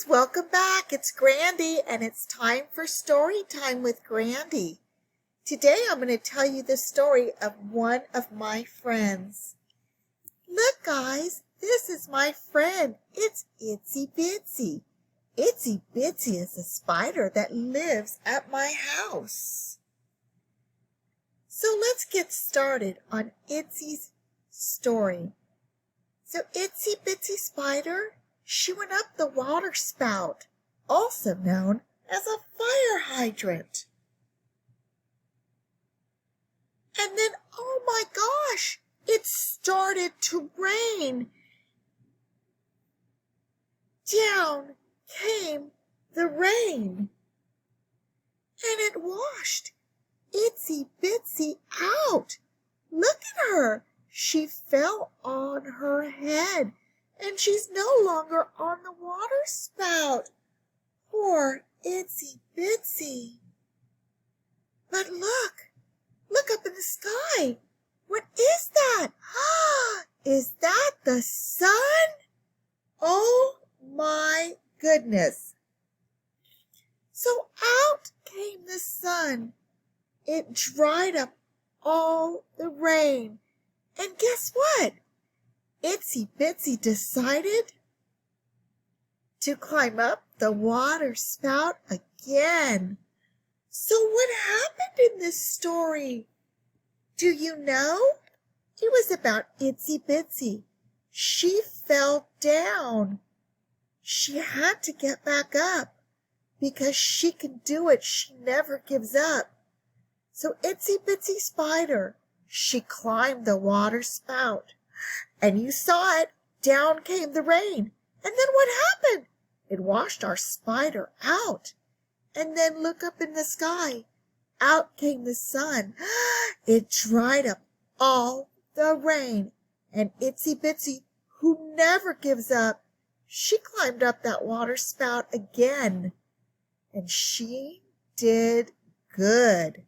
guys, welcome back. It's Grandie and it's time for story time with Grandie. Today I'm going to tell you the story of one of my friends. Look guys, this is my friend. It's Itsy Bitsy. Itsy Bitsy is a spider that lives at my house. So let's get started on Itsy's story. So Itsy Bitsy Spider, she went up the water spout, also known as a fire hydrant. And then, oh my gosh, it started to rain. Down came the rain, and it washed Itsy Bitsy out. Look at her. She fell on her head, and she's no longer on the water spout. Poor Itsy Bitsy. But look up in the sky. What is that? Is that the sun? Oh my goodness. So out came the sun. It dried up all the rain. And guess what? Itsy Bitsy decided to climb up the water spout again. So what happened in this story? Do you know? It was about Itsy Bitsy. She fell down. She had to get back up because she can do it. She never gives up. So Itsy Bitsy Spider, she climbed the water spout. And you saw it. Down came the rain. And then what happened? It washed our spider out. And then look up in the sky. Out came the sun. It dried up all the rain. And Itsy Bitsy, who never gives up, she climbed up that water spout again. And she did good.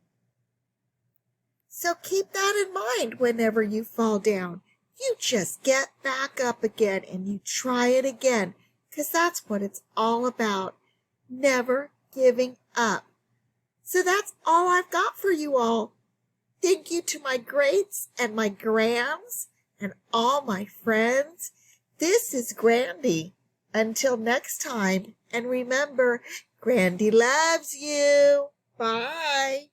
So keep that in mind whenever you fall down. You just get back up again and you try it again, because that's what it's all about. Never giving up. So that's all I've got for you all. Thank you to my greats and my grands and all my friends. This is Grandie. Until next time, and remember, Grandie loves you. Bye.